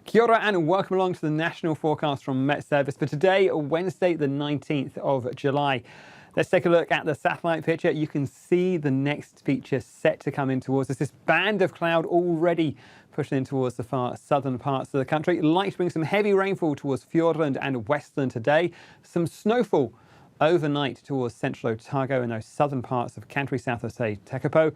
Kia ora and welcome along to the national forecast from Met Service for today, Wednesday the 19th of July. Let's take a look at the satellite picture. You can see the next feature set to come in towards us. This band of cloud already pushing in towards the far southern parts of the country. Likely to bring some heavy rainfall towards Fiordland and Westland today. Some snowfall overnight towards central Otago and those southern parts of Canterbury, south of, say, Tekapo.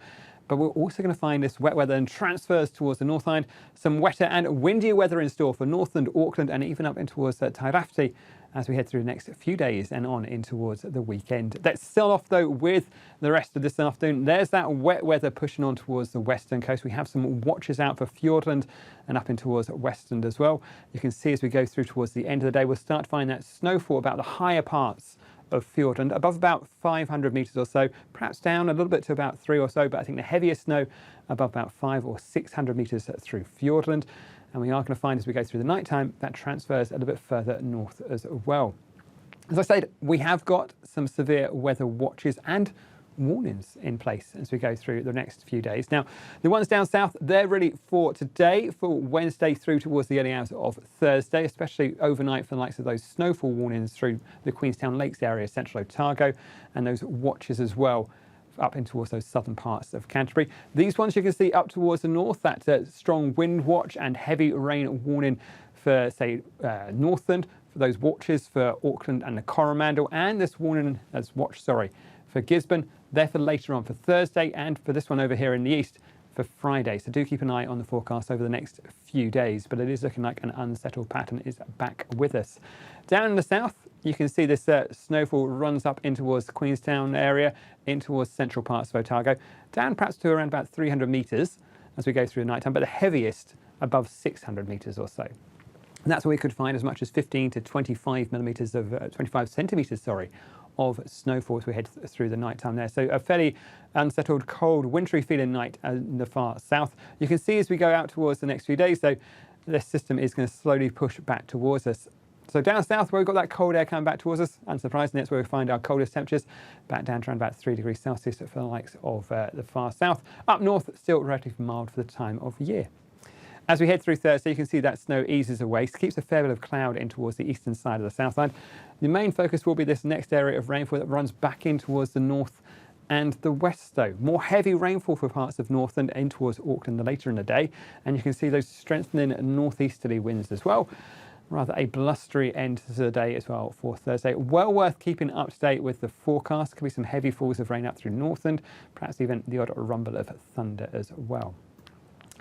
But we're also going to find this wet weather and transfers towards the North Island. Some wetter and windier weather in store for Northland, Auckland and even up in towards Tairafti as we head through the next few days and on in towards the weekend. Let's start off though with the rest of this afternoon. There's that wet weather pushing on towards the western coast. We have some watches out for Fiordland and up in towards Westland as well. You can see as we go through towards the end of the day, we'll start to find that snowfall about the higher parts of Fiordland, above about 500 metres or so, perhaps down a little bit to about 3 or so, but I think the heaviest snow above about 500 or 600 metres through Fiordland. And we are going to find as we go through the night time that transfers a little bit further north as well. As I said, we have got some severe weather watches and warnings in place as we go through the next few days. Now, the ones down south, they're really for today, for Wednesday through towards the early hours of Thursday, especially overnight for the likes of those snowfall warnings through the Queenstown Lakes area, central Otago, and those watches as well up in towards those southern parts of Canterbury. These ones you can see up towards the north, that strong wind watch and heavy rain warning for, say, Northland, for those watches for Auckland and the Coromandel, and this warning as watch, for Gisborne. They're for later on for Thursday, and for this one over here in the east for Friday. So do keep an eye on the forecast over the next few days, but it is looking like an unsettled pattern is back with us. Down in the south, you can see this snowfall runs up in towards the Queenstown area, in towards central parts of Otago, down perhaps to around about 300 metres as we go through the night time, but the heaviest above 600 metres or so. And that's where we could find as much as 15 to 25 millimetres of 25 centimetres, of snowfall as we head through the night time there. So a fairly unsettled, cold, wintry feeling night in the far south. You can see as we go out towards the next few days, though, this system is going to slowly push back towards us. So down south, where we've got that cold air coming back towards us, unsurprisingly, that's where we find our coldest temperatures, back down to around about 3 degrees Celsius for the likes of the far south. Up north, still relatively mild for the time of year. As we head through Thursday, you can see that snow eases away, keeps a fair bit of cloud in towards the eastern side of the Southland. The main focus will be this next area of rainfall that runs back in towards the north and the west, though. More heavy rainfall for parts of Northland in towards Auckland later in the day, and you can see those strengthening northeasterly winds as well. Rather a blustery end to the day as well for Thursday. Well worth keeping up to date with the forecast. Could be some heavy falls of rain up through Northland, perhaps even the odd rumble of thunder as well.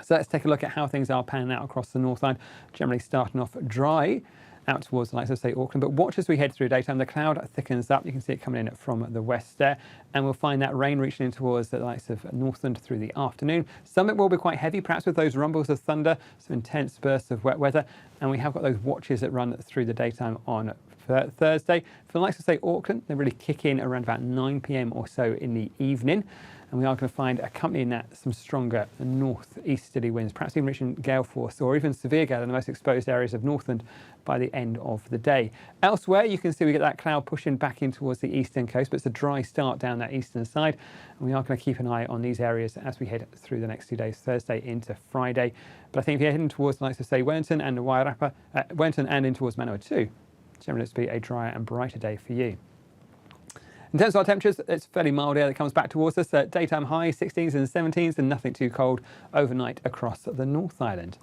So let's take a look at how things are panning out across the Northland. Generally starting off dry out towards the likes of, say, Auckland, but watch as we head through daytime. The cloud thickens up. You can see it coming in from the west there, and we'll find that rain reaching in towards the likes of Northland through the afternoon. Some of it will be quite heavy, perhaps with those rumbles of thunder, some intense bursts of wet weather, and we have got those watches that run through the daytime on Thursday. For the likes of, say, Auckland, they really kick in around about 9 p.m. or so in the evening. And we are going to find accompanying that some stronger northeasterly winds, perhaps even reaching gale force or even severe gale in the most exposed areas of Northland by the end of the day. Elsewhere, you can see we get that cloud pushing back in towards the eastern coast, but it's a dry start down that eastern side. And we are going to keep an eye on these areas as we head through the next 2 days, Thursday into Friday. But I think if you're heading towards the likes of, say, Wellington and Wairarapa, Wellington and in towards Manawatu, generally it's be a drier and brighter day for you. In terms of our temperatures, it's fairly mild air that comes back towards us. Daytime high 16s and 17s and nothing too cold overnight across the North Island.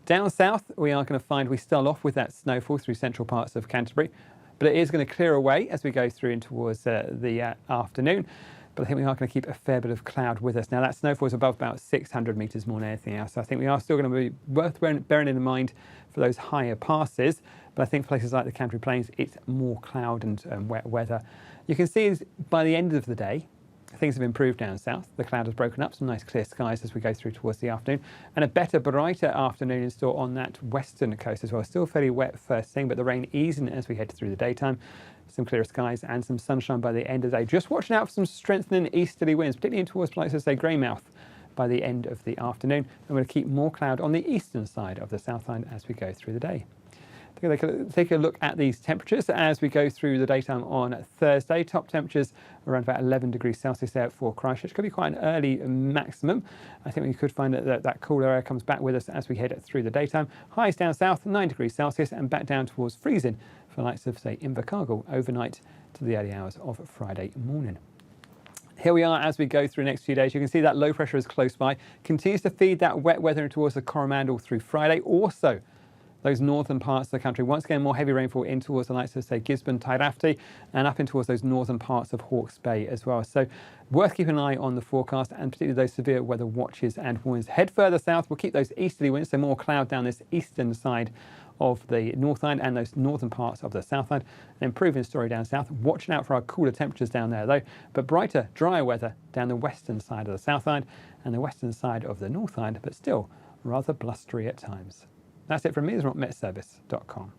Down south, we are going to find we start off with that snowfall through central parts of Canterbury, but it is going to clear away as we go through in towards the afternoon. But I think we are going to keep a fair bit of cloud with us. Now that snowfall is above about 600 metres more than anything else. So I think we are still going to be worth bearing in mind for those higher passes. But I think places like the Canterbury Plains, it's more cloud and wet weather. You can see by the end of the day, things have improved down south. The cloud has broken up, some nice clear skies as we go through towards the afternoon, and a better, brighter afternoon in store on that western coast as well. Still fairly wet first thing, but the rain easing as we head through the daytime. Some clearer skies and some sunshine by the end of the day. Just watching out for some strengthening easterly winds, particularly in towards places, say, Greymouth by the end of the afternoon. And we're going to keep more cloud on the eastern side of the Southland as we go through the day. Take a look at these temperatures as we go through the daytime on Thursday. Top temperatures around about 11 degrees Celsius there for Christchurch. Could be quite an early maximum. I think we could find that cooler air comes back with us as we head through the daytime. Highs down south, 9 degrees Celsius, and back down towards freezing for the likes of, say, Invercargill overnight to the early hours of Friday morning. Here we are as we go through the next few days. You can see that low pressure is close by, continues to feed that wet weather towards the Coromandel through Friday. Also, those northern parts of the country, once again, more heavy rainfall in towards the likes of, say, Gisborne, Tairafti, and up in towards those northern parts of Hawke's Bay as well. So worth keeping an eye on the forecast, and particularly those severe weather watches and warnings. Head further south, we'll keep those easterly winds, so more cloud down this eastern side of the North Island and those northern parts of the South Island. An improving story down south. Watching out for our cooler temperatures down there though, but brighter, drier weather down the western side of the South Island and the western side of the North Island, but still rather blustery at times. That's it from me. This is metservice.com.